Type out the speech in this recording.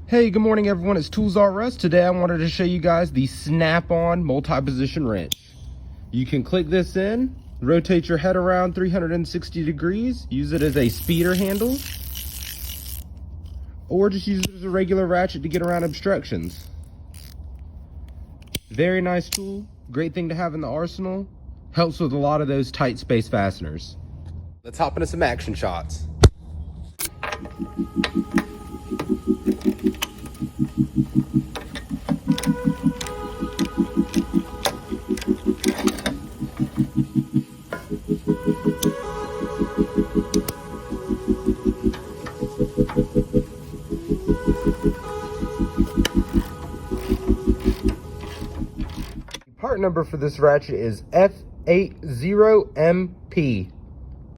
Hey, good morning everyone, it's Tools R Us. Today I wanted to show you guys the snap-on multi-position wrench. You can click this in, rotate your head around 360 degrees, use it as a speeder handle, or just use it as a regular ratchet to get around obstructions. Very nice tool, great thing to have in the arsenal, helps with a lot of those tight space fasteners. Let's hop into some action shots. Part number for this ratchet is F80MP.